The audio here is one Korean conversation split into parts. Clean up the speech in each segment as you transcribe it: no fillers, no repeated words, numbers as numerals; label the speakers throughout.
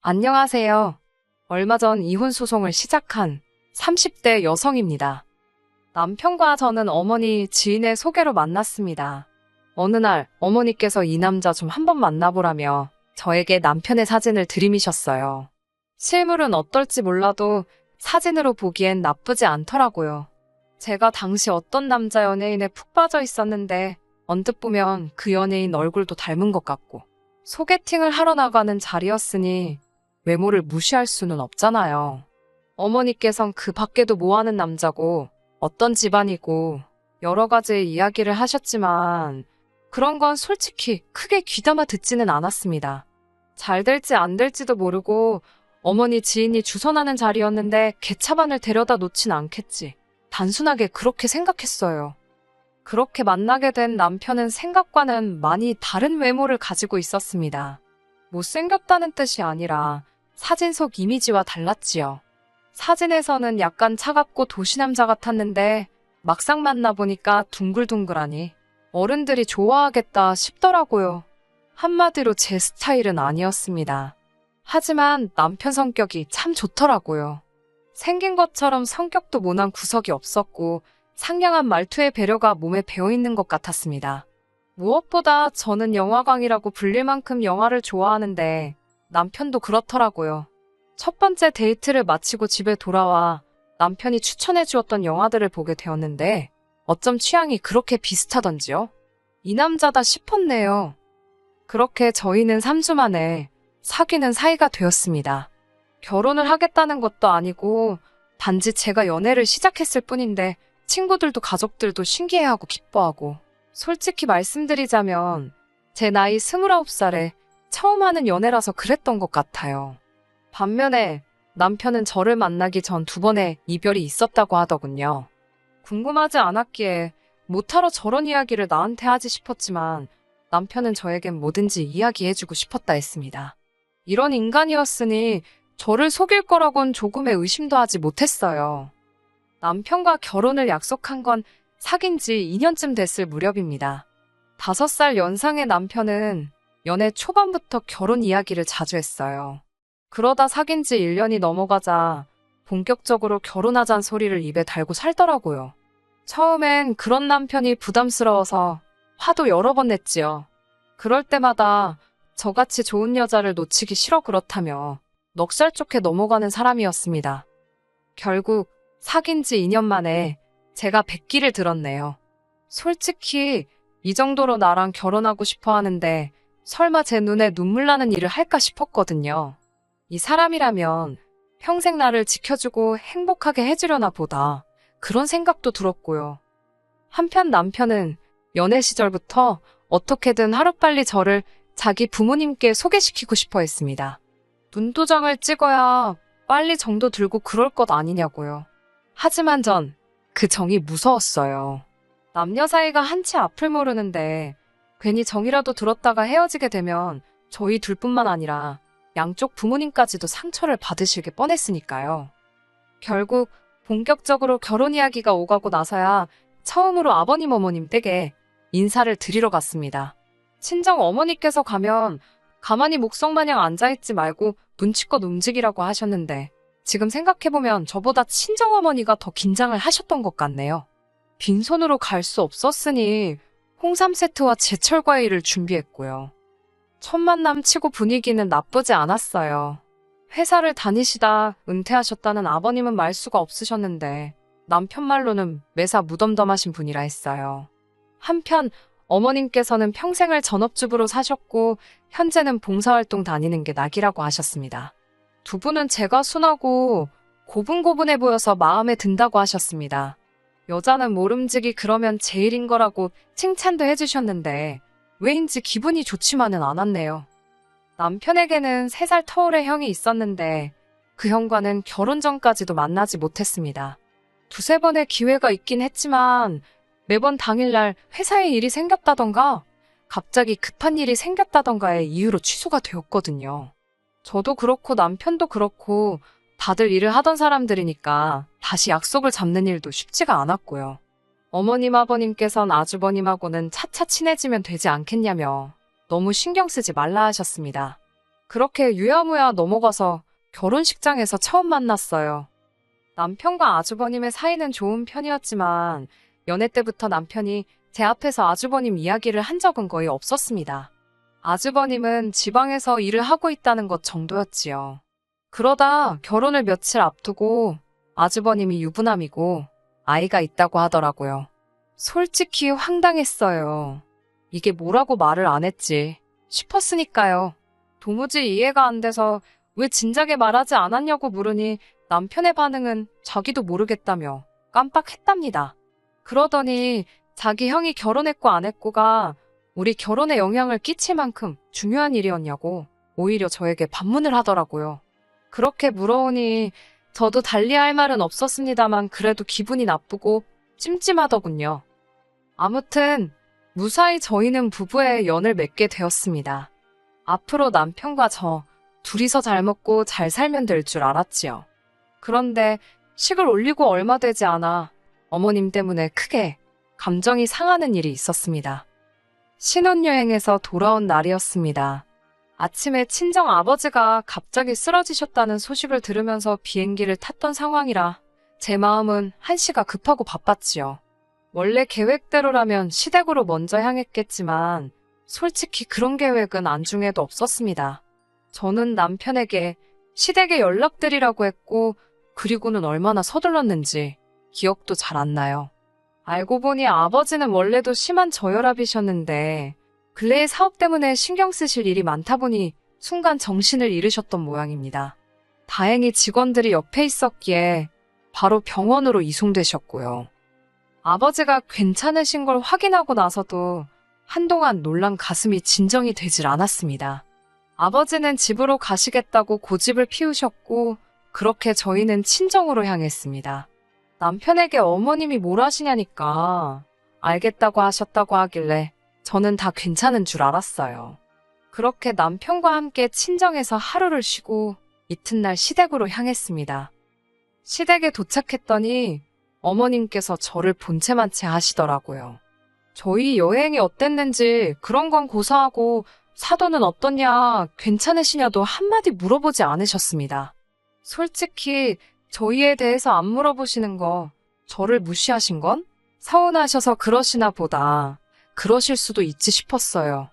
Speaker 1: 안녕하세요. 얼마 전 이혼 소송을 시작한 30대 여성입니다. 남편과 저는 어머니 지인의 소개로 만났습니다. 어느 날 어머니께서 이 남자 좀 한번 만나보라며 저에게 남편의 사진을 들이미셨어요. 실물은 어떨지 몰라도 사진으로 보기엔 나쁘지 않더라고요. 제가 당시 어떤 남자 연예인에 푹 빠져 있었는데 언뜻 보면 그 연예인 얼굴도 닮은 것 같고 소개팅을 하러 나가는 자리였으니 외모를 무시할 수는 없잖아요. 어머니께선 그 밖에도 뭐하는 남자고 어떤 집안이고 여러 가지의 이야기를 하셨지만 그런 건 솔직히 크게 귀담아 듣지는 않았습니다. 잘 될지 안 될지도 모르고 어머니 지인이 주선하는 자리였는데 개차반을 데려다 놓진 않겠지. 단순하게 그렇게 생각했어요. 그렇게 만나게 된 남편은 생각과는 많이 다른 외모를 가지고 있었습니다. 못생겼다는 뜻이 아니라 사진 속 이미지와 달랐지요. 사진에서는 약간 차갑고 도시남자 같았는데 막상 만나보니까 둥글둥글하니 어른들이 좋아하겠다 싶더라고요. 한마디로 제 스타일은 아니었습니다. 하지만 남편 성격이 참 좋더라고요. 생긴 것처럼 성격도 모난 구석이 없었고 상냥한 말투의 배려가 몸에 배어있는 것 같았습니다. 무엇보다 저는 영화광이라고 불릴 만큼 영화를 좋아하는데 남편도 그렇더라고요. 첫 번째 데이트를 마치고 집에 돌아와 남편이 추천해 주었던 영화들을 보게 되었는데 어쩜 취향이 그렇게 비슷하던지요? 이 남자다 싶었네요. 그렇게 저희는 3주 만에 사귀는 사이가 되었습니다. 결혼을 하겠다는 것도 아니고 단지 제가 연애를 시작했을 뿐인데 친구들도 가족들도 신기해하고 기뻐하고 솔직히 말씀드리자면 제 나이 29살에 처음 하는 연애라서 그랬던 것 같아요. 반면에 남편은 저를 만나기 전 2번의 이별이 있었다고 하더군요. 궁금하지 않았기에 못하러 저런 이야기를 나한테 하지 싶었지만 남편은 저에겐 뭐든지 이야기해주고 싶었다 했습니다. 이런 인간이었으니 저를 속일 거라곤 조금의 의심도 하지 못했어요. 남편과 결혼을 약속한 건 사귄 지 2년쯤 됐을 무렵입니다. 5살 연상의 남편은 연애 초반부터 결혼 이야기를 자주 했어요. 그러다 사귄 지 1년이 넘어가자 본격적으로 결혼하자는 소리를 입에 달고 살더라고요. 처음엔 그런 남편이 부담스러워서 화도 여러 번 냈지요. 그럴 때마다 저같이 좋은 여자를 놓치기 싫어 그렇다며 넉살 좋게 넘어가는 사람이었습니다. 결국 사귄 지 2년 만에 제가 백기를 들었네요. 솔직히 이 정도로 나랑 결혼하고 싶어 하는데 설마 제 눈에 눈물 나는 일을 할까 싶었거든요. 이 사람이라면 평생 나를 지켜주고 행복하게 해주려나 보다 그런 생각도 들었고요. 한편 남편은 연애 시절부터 어떻게든 하루빨리 저를 자기 부모님께 소개시키고 싶어 했습니다. 눈도장을 찍어야 빨리 정도 들고 그럴 것 아니냐고요. 하지만 전 그 정이 무서웠어요. 남녀 사이가 한치 앞을 모르는데 괜히 정이라도 들었다가 헤어지게 되면 저희 둘뿐만 아니라 양쪽 부모님까지도 상처를 받으실 게 뻔했으니까요. 결국 본격적으로 결혼 이야기가 오가고 나서야 처음으로 아버님 어머님 댁에 인사를 드리러 갔습니다. 친정 어머니께서 가면 가만히 목성마냥 앉아있지 말고 눈치껏 움직이라고 하셨는데 지금 생각해보면 저보다 친정어머니가 더 긴장을 하셨던 것 같네요. 빈손으로 갈 수 없었으니 홍삼 세트와 제철 과일을 준비했고요. 첫 만남 치고 분위기는 나쁘지 않았어요. 회사를 다니시다 은퇴하셨다는 아버님은 말수가 없으셨는데 남편 말로는 매사 무덤덤하신 분이라 했어요. 한편 어머님께서는 평생을 전업주부로 사셨고 현재는 봉사활동 다니는 게 낙이라고 하셨습니다. 두 분은 제가 순하고 고분고분해 보여서 마음에 든다고 하셨습니다. 여자는 모름지기 그러면 제일인 거라고 칭찬도 해주셨는데 왜인지 기분이 좋지만은 않았네요. 남편에게는 3살 터울의 형이 있었는데 그 형과는 결혼 전까지도 만나지 못했습니다. 2-3번의 기회가 있긴 했지만 매번 당일날 회사에 일이 생겼다던가 갑자기 급한 일이 생겼다던가의 이유로 취소가 되었거든요. 저도 그렇고 남편도 그렇고 다들 일을 하던 사람들이니까 다시 약속을 잡는 일도 쉽지가 않았고요. 어머님 아버님께선 아주버님하고는 차차 친해지면 되지 않겠냐며 너무 신경 쓰지 말라 하셨습니다. 그렇게 유야무야 넘어가서 결혼식장에서 처음 만났어요. 남편과 아주버님의 사이는 좋은 편이었지만 연애 때부터 남편이 제 앞에서 아주버님 이야기를 한 적은 거의 없었습니다. 아주버님은 지방에서 일을 하고 있다는 것 정도였지요. 그러다 결혼을 며칠 앞두고 아주버님이 유부남이고 아이가 있다고 하더라고요. 솔직히 황당했어요. 이게 뭐라고 말을 안 했지 싶었으니까요. 도무지 이해가 안 돼서 왜 진작에 말하지 않았냐고 물으니 남편의 반응은 자기도 모르겠다며 깜빡했답니다. 그러더니 자기 형이 결혼했고 안 했고가 우리 결혼에 영향을 끼칠 만큼 중요한 일이었냐고 오히려 저에게 반문을 하더라고요. 그렇게 물어오니 저도 달리할 말은 없었습니다만 그래도 기분이 나쁘고 찜찜하더군요. 아무튼 무사히 저희는 부부의 연을 맺게 되었습니다. 앞으로 남편과 저 둘이서 잘 먹고 잘 살면 될 줄 알았지요. 그런데 식을 올리고 얼마 되지 않아 어머님 때문에 크게 감정이 상하는 일이 있었습니다. 신혼여행에서 돌아온 날이었습니다. 아침에 친정 아버지가 갑자기 쓰러지셨다는 소식을 들으면서 비행기를 탔던 상황이라 제 마음은 한시가 급하고 바빴지요. 원래 계획대로라면 시댁으로 먼저 향했겠지만 솔직히 그런 계획은 안중에도 없었습니다. 저는 남편에게 시댁에 연락드리라고 했고 그리고는 얼마나 서둘렀는지 기억도 잘 안 나요. 알고 보니 아버지는 원래도 심한 저혈압이셨는데 근래의 사업 때문에 신경 쓰실 일이 많다 보니 순간 정신을 잃으셨던 모양입니다. 다행히 직원들이 옆에 있었기에 바로 병원으로 이송되셨고요. 아버지가 괜찮으신 걸 확인하고 나서도 한동안 놀란 가슴이 진정이 되질 않았습니다. 아버지는 집으로 가시겠다고 고집을 피우셨고 그렇게 저희는 친정으로 향했습니다. 남편에게 어머님이 뭘 하시냐니까 알겠다고 하셨다고 하길래 저는 다 괜찮은 줄 알았어요. 그렇게 남편과 함께 친정에서 하루를 쉬고 이튿날 시댁으로 향했습니다. 시댁에 도착했더니 어머님께서 저를 본체만 채 하시더라고요. 저희 여행이 어땠는지 그런 건 고사하고 사도는 어떻냐, 괜찮으시냐도 한마디 물어보지 않으셨습니다. 솔직히 저희에 대해서 안 물어보시는 거 저를 무시하신 건 서운하셔서 그러시나 보다. 그러실 수도 있지 싶었어요.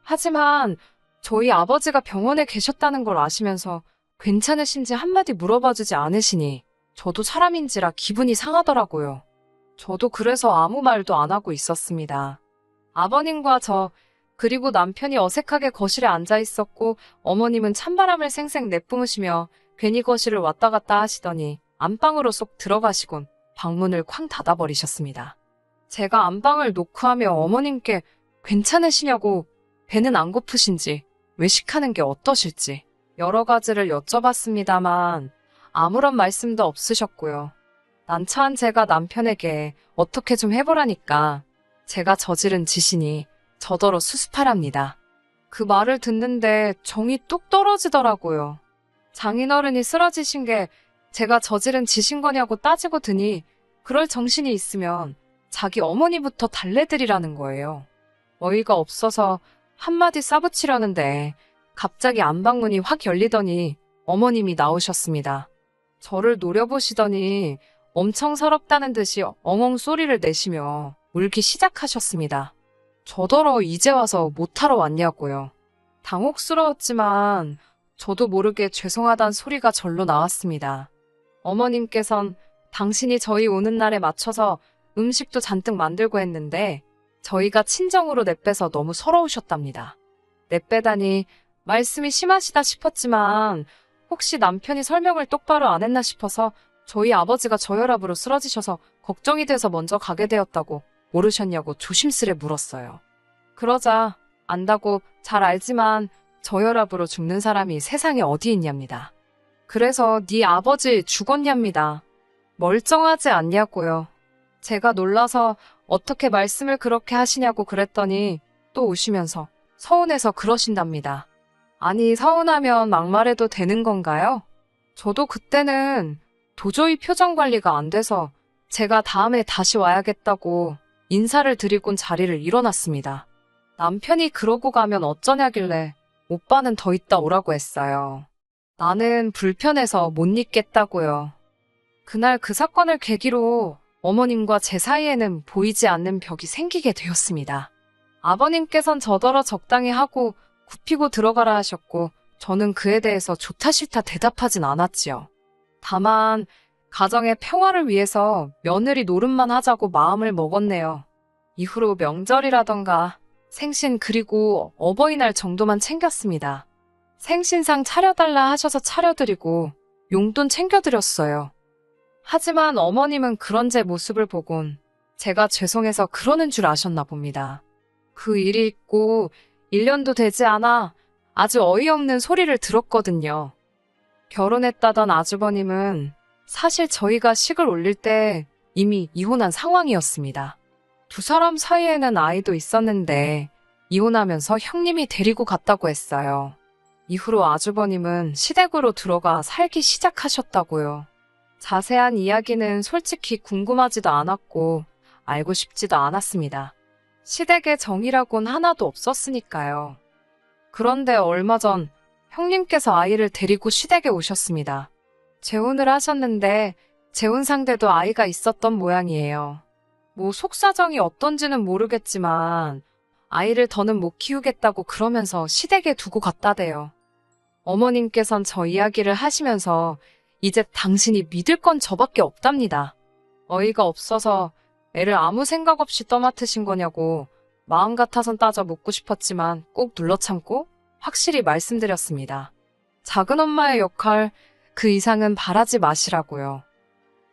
Speaker 1: 하지만 저희 아버지가 병원에 계셨다는 걸 아시면서 괜찮으신지 한마디 물어봐주지 않으시니 저도 사람인지라 기분이 상하더라고요. 저도 그래서 아무 말도 안 하고 있었습니다. 아버님과 저 그리고 남편이 어색하게 거실에 앉아 있었고 어머님은 찬바람을 쌩쌩 내뿜으시며 괜히 거실을 왔다 갔다 하시더니 안방으로 쏙 들어가시곤 방문을 쾅 닫아버리셨습니다. 제가 안방을 노크하며 어머님께 괜찮으시냐고 배는 안 고프신지 외식하는 게 어떠실지 여러 가지를 여쭤봤습니다만 아무런 말씀도 없으셨고요. 난처한 제가 남편에게 어떻게 좀 해보라니까 제가 저지른 짓이니 저더러 수습하랍니다. 그 말을 듣는데 정이 뚝 떨어지더라고요. 장인어른이 쓰러지신 게 제가 저지른 짓인 거냐고 따지고 드니 그럴 정신이 있으면 자기 어머니부터 달래드리라는 거예요. 어이가 없어서 한마디 싸붙이려는데 갑자기 안방문이 확 열리더니 어머님이 나오셨습니다. 저를 노려보시더니 엄청 서럽다는 듯이 엉엉 소리를 내시며 울기 시작하셨습니다. 저더러 이제 와서 못하러 왔냐고요. 당혹스러웠지만 저도 모르게 죄송하단 소리가 절로 나왔습니다. 어머님께선 당신이 저희 오는 날에 맞춰서 음식도 잔뜩 만들고 했는데 저희가 친정으로 내빼서 너무 서러우셨답니다. 내빼다니 말씀이 심하시다 싶었지만 혹시 남편이 설명을 똑바로 안 했나 싶어서 저희 아버지가 저혈압으로 쓰러지셔서 걱정이 돼서 먼저 가게 되었다고 모르셨냐고 조심스레 물었어요. 그러자 안다고 잘 알지만 저혈압으로 죽는 사람이 세상에 어디 있냐입니다. 그래서 네 아버지 죽었냐입니다. 멀쩡하지 않냐고요. 제가 놀라서 어떻게 말씀을 그렇게 하시냐고 그랬더니 또 우시면서 서운해서 그러신답니다. 아니 서운하면 막말해도 되는 건가요? 저도 그때는 도저히 표정 관리가 안 돼서 제가 다음에 다시 와야겠다고 인사를 드리곤 자리를 일어났습니다. 남편이 그러고 가면 어쩌냐길래 오빠는 더 있다 오라고 했어요. 나는 불편해서 못 있겠다고요. 그날 그 사건을 계기로 어머님과 제 사이에는 보이지 않는 벽이 생기게 되었습니다. 아버님께선 저더러 적당히 하고 굽히고 들어가라 하셨고 저는 그에 대해서 좋다 싫다 대답하진 않았지요. 다만 가정의 평화를 위해서 며느리 노릇만 하자고 마음을 먹었네요. 이후로 명절이라던가 생신 그리고 어버이날 정도만 챙겼습니다. 생신상 차려달라 하셔서 차려드리고 용돈 챙겨드렸어요. 하지만 어머님은 그런 제 모습을 보곤 제가 죄송해서 그러는 줄 아셨나 봅니다. 그 일이 있고 1년도 되지 않아 아주 어이없는 소리를 들었거든요. 결혼했다던 아주버님은 사실 저희가 식을 올릴 때 이미 이혼한 상황이었습니다. 두 사람 사이에는 아이도 있었는데 이혼하면서 형님이 데리고 갔다고 했어요. 이후로 아주버님은 시댁으로 들어가 살기 시작하셨다고요. 자세한 이야기는 솔직히 궁금하지도 않았고 알고 싶지도 않았습니다. 시댁에 정이라곤 하나도 없었으니까요. 그런데 얼마 전 형님께서 아이를 데리고 시댁에 오셨습니다. 재혼을 하셨는데 재혼 상대도 아이가 있었던 모양이에요. 뭐 속사정이 어떤지는 모르겠지만 아이를 더는 못 키우겠다고 그러면서 시댁에 두고 갔다대요. 어머님께선 저 이야기를 하시면서 이제 당신이 믿을 건 저밖에 없답니다. 어이가 없어서 애를 아무 생각 없이 떠맡으신 거냐고 마음 같아선 따져 묻고 싶었지만 꼭 눌러 참고 확실히 말씀드렸습니다. 작은 엄마의 역할 그 이상은 바라지 마시라고요.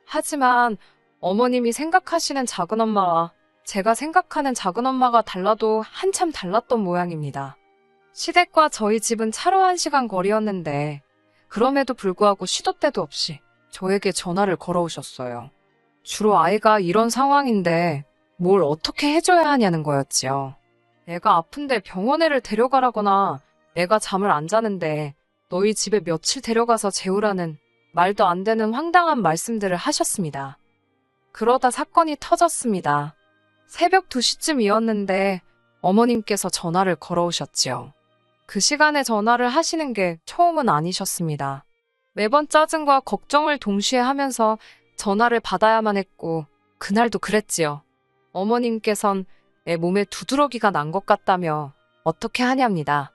Speaker 1: 하지만 어머님이 생각하시는 작은 엄마와 제가 생각하는 작은 엄마가 달라도 한참 달랐던 모양입니다. 시댁과 저희 집은 차로 1시간 거리였는데 그럼에도 불구하고 시도 때도 없이 저에게 전화를 걸어오셨어요. 주로 아이가 이런 상황인데 뭘 어떻게 해줘야 하냐는 거였지요. 애가 아픈데 병원에를 데려가라거나 애가 잠을 안 자는데 너희 집에 며칠 데려가서 재우라는 말도 안 되는 황당한 말씀들을 하셨습니다. 그러다 사건이 터졌습니다. 새벽 2시쯤이었는데 어머님께서 전화를 걸어오셨지요. 그 시간에 전화를 하시는 게 처음은 아니셨습니다. 매번 짜증과 걱정을 동시에 하면서 전화를 받아야만 했고 그날도 그랬지요. 어머님께선 애 몸에 두드러기가 난 것 같다며 어떻게 하냐입니다.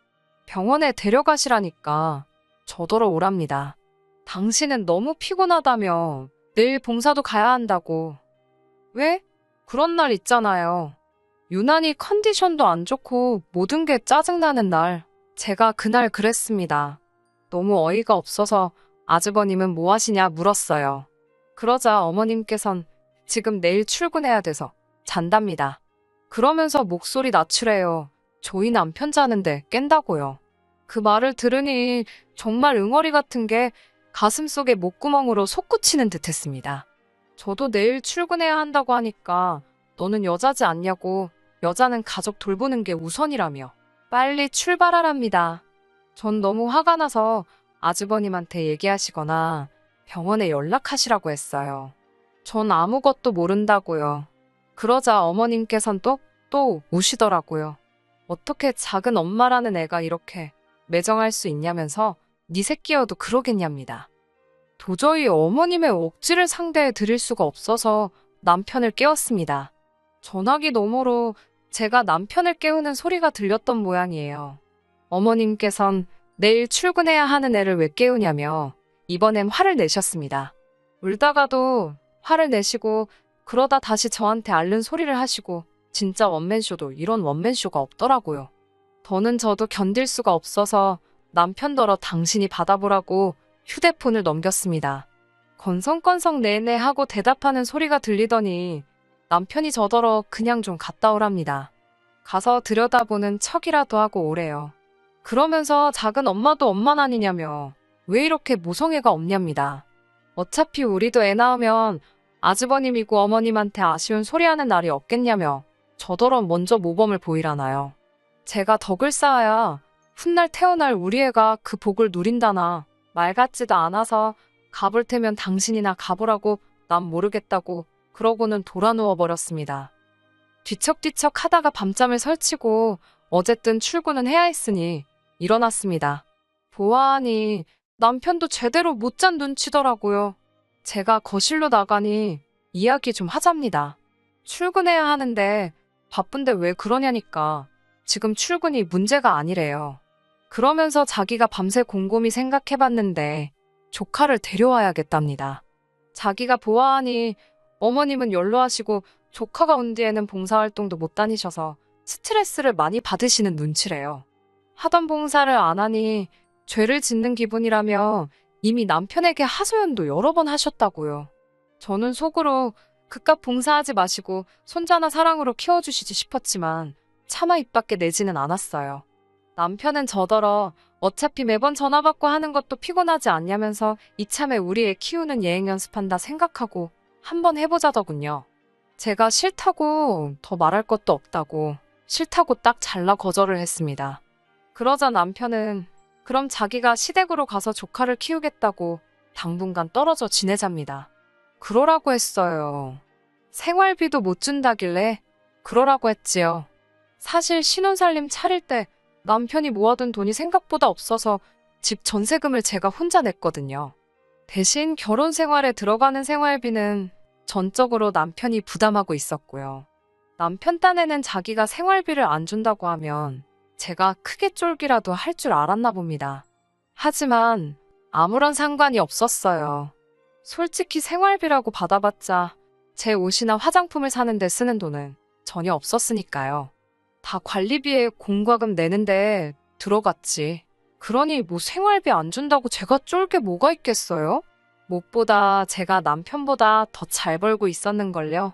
Speaker 1: 병원에 데려가시라니까 저더러 오랍니다. 당신은 너무 피곤하다며 내일 봉사도 가야 한다고. 왜? 그런 날 있잖아요. 유난히 컨디션도 안 좋고 모든 게 짜증나는 날. 제가 그날 그랬습니다. 너무 어이가 없어서 아주버님은 뭐 하시냐 물었어요. 그러자 어머님께선 지금 내일 출근해야 돼서 잔답니다. 그러면서 목소리 낮추래요. 저희 남편 자는데 깬다고요. 그 말을 들으니 정말 응어리 같은 게 가슴속에 목구멍으로 솟구치는 듯 했습니다. 저도 내일 출근해야 한다고 하니까 너는 여자지 않냐고 여자는 가족 돌보는 게 우선이라며 빨리 출발하랍니다. 전 너무 화가 나서 아주버님한테 얘기하시거나 병원에 연락하시라고 했어요. 전 아무것도 모른다고요. 그러자 어머님께선 또 우시더라고요. 어떻게 작은 엄마라는 애가 이렇게 매정할 수 있냐면서 네 새끼여도 그러겠냐입니다. 도저히 어머님의 억지를 상대해 드릴 수가 없어서 남편을 깨웠습니다. 전화기 너머로 제가 남편을 깨우는 소리가 들렸던 모양이에요. 어머님께선 내일 출근해야 하는 애를 왜 깨우냐며 이번엔 화를 내셨습니다. 울다가도 화를 내시고 그러다 다시 저한테 앓는 소리를 하시고 진짜 원맨쇼도 이런 원맨쇼가 없더라고요. 더는 저도 견딜 수가 없어서 남편더러 당신이 받아보라고 휴대폰을 넘겼습니다. 건성건성 네네 하고 대답하는 소리가 들리더니 남편이 저더러 그냥 좀 갔다 오랍니다. 가서 들여다보는 척이라도 하고 오래요. 그러면서 작은 엄마도 엄만 아니냐며 왜 이렇게 모성애가 없냐입니다. 어차피 우리도 애 낳으면 아주버님이고 어머님한테 아쉬운 소리하는 날이 없겠냐며 저더러 먼저 모범을 보이라나요. 제가 덕을 쌓아야 훗날 태어날 우리 애가 그 복을 누린다나 말 같지도 않아서 가볼 테면 당신이나 가보라고 난 모르겠다고 그러고는 돌아 누워버렸습니다. 뒤척뒤척 하다가 밤잠을 설치고 어쨌든 출근은 해야 했으니 일어났습니다. 보아하니 남편도 제대로 못 잔 눈치더라고요. 제가 거실로 나가니 이야기 좀 하잡니다. 출근해야 하는데 바쁜데 왜 그러냐니까 지금 출근이 문제가 아니래요. 그러면서 자기가 밤새 곰곰이 생각해봤는데 조카를 데려와야겠답니다. 자기가 보아하니 어머님은 연로하시고 조카가 온 뒤에는 봉사활동도 못 다니셔서 스트레스를 많이 받으시는 눈치래요. 하던 봉사를 안 하니 죄를 짓는 기분이라며 이미 남편에게 하소연도 여러 번 하셨다고요. 저는 속으로 그깟 봉사하지 마시고 손자나 사랑으로 키워주시지 싶었지만 차마 입 밖에 내지는 않았어요. 남편은 저더러 어차피 매번 전화 받고 하는 것도 피곤하지 않냐면서 이참에 우리 애 키우는 예행 연습한다 생각하고 한번 해보자더군요. 제가 싫다고 더 말할 것도 없다고 싫다고 딱 잘라 거절을 했습니다. 그러자 남편은 그럼 자기가 시댁으로 가서 조카를 키우겠다고 당분간 떨어져 지내잡니다. 그러라고 했어요. 생활비도 못 준다길래 그러라고 했지요. 사실 신혼살림 차릴 때 남편이 모아둔 돈이 생각보다 없어서 집 전세금을 제가 혼자 냈거든요. 대신 결혼 생활에 들어가는 생활비는 전적으로 남편이 부담하고 있었고요. 남편 딴에는 자기가 생활비를 안 준다고 하면 제가 크게 쫄기라도 할 줄 알았나 봅니다. 하지만 아무런 상관이 없었어요. 솔직히 생활비라고 받아봤자 제 옷이나 화장품을 사는 데 쓰는 돈은 전혀 없었으니까요. 다 관리비에 공과금 내는데 들어갔지. 그러니 뭐 생활비 안 준다고 제가 쫄 게 뭐가 있겠어요? 무엇보다 제가 남편보다 더 잘 벌고 있었는걸요.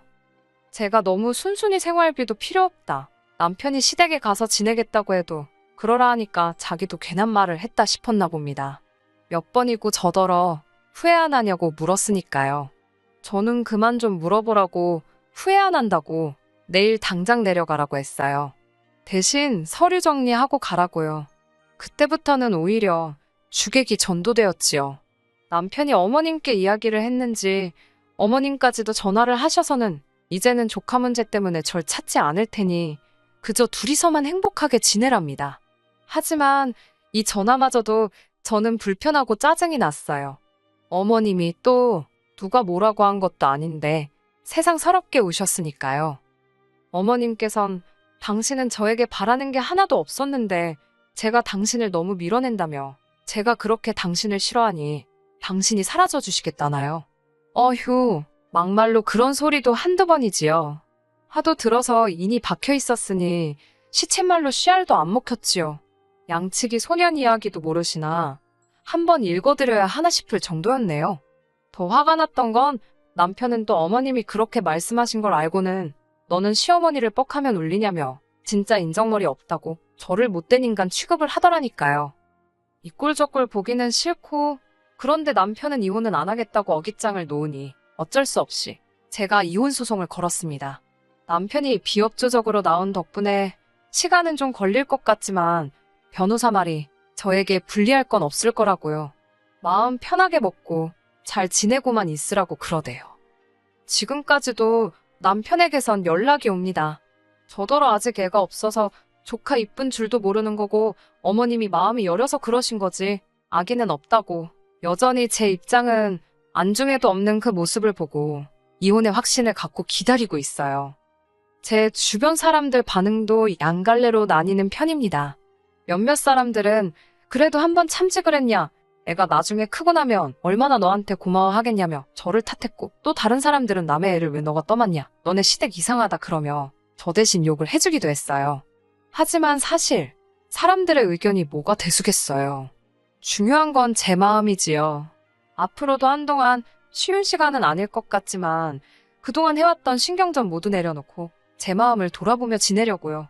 Speaker 1: 제가 너무 순순히 생활비도 필요 없다. 남편이 시댁에 가서 지내겠다고 해도 그러라 하니까 자기도 괜한 말을 했다 싶었나 봅니다. 몇 번이고 저더러 후회 안 하냐고 물었으니까요. 저는 그만 좀 물어보라고 후회 안 한다고 내일 당장 내려가라고 했어요. 대신 서류 정리하고 가라고요. 그때부터는 오히려 주객이 전도되었지요. 남편이 어머님께 이야기를 했는지 어머님까지도 전화를 하셔서는 이제는 조카 문제 때문에 절 찾지 않을 테니 그저 둘이서만 행복하게 지내랍니다. 하지만 이 전화마저도 저는 불편하고 짜증이 났어요. 어머님이 또 누가 뭐라고 한 것도 아닌데 세상 서럽게 우셨으니까요. 어머님께선 당신은 저에게 바라는 게 하나도 없었는데 제가 당신을 너무 밀어낸다며 제가 그렇게 당신을 싫어하니 당신이 사라져 주시겠다나요? 어휴, 막말로 그런 소리도 한두 번이지요. 하도 들어서 인이 박혀 있었으니 시쳇말로 씨알도 안 먹혔지요. 양치기 소년 이야기도 모르시나 한번 읽어드려야 하나 싶을 정도였네요. 더 화가 났던 건 남편은 또 어머님이 그렇게 말씀하신 걸 알고는 너는 시어머니를 뻑하면 울리냐며 진짜 인정머리 없다고 저를 못된 인간 취급을 하더라니까요. 이 꼴 저 꼴 보기는 싫고 그런데 남편은 이혼은 안 하겠다고 어깃장을 놓으니 어쩔 수 없이 제가 이혼 소송을 걸었습니다. 남편이 비협조적으로 나온 덕분에 시간은 좀 걸릴 것 같지만 변호사 말이 저에게 불리할 건 없을 거라고요. 마음 편하게 먹고 잘 지내고만 있으라고 그러대요. 지금까지도 남편에게선 연락이 옵니다. 저더러 아직 애가 없어서 조카 이쁜 줄도 모르는 거고 어머님이 마음이 여려서 그러신 거지 아기는 없다고. 여전히 제 입장은 안중에도 없는 그 모습을 보고 이혼의 확신을 갖고 기다리고 있어요. 제 주변 사람들 반응도 양갈래로 나뉘는 편입니다. 몇몇 사람들은 그래도 한번 참지 그랬냐, 애가 나중에 크고 나면 얼마나 너한테 고마워하겠냐며 저를 탓했고 또 다른 사람들은 남의 애를 왜 너가 떠맡냐, 너네 시댁 이상하다 그러며 저 대신 욕을 해주기도 했어요. 하지만 사실 사람들의 의견이 뭐가 대수겠어요. 중요한 건 제 마음이지요. 앞으로도 한동안 쉬운 시간은 아닐 것 같지만 그동안 해왔던 신경전 모두 내려놓고 제 마음을 돌아보며 지내려고요.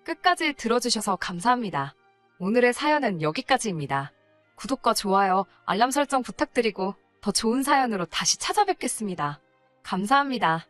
Speaker 1: 끝까지 들어주셔서 감사합니다. 오늘의 사연은 여기까지입니다. 구독과 좋아요, 알람 설정 부탁드리고 더 좋은 사연으로 다시 찾아뵙겠습니다. 감사합니다.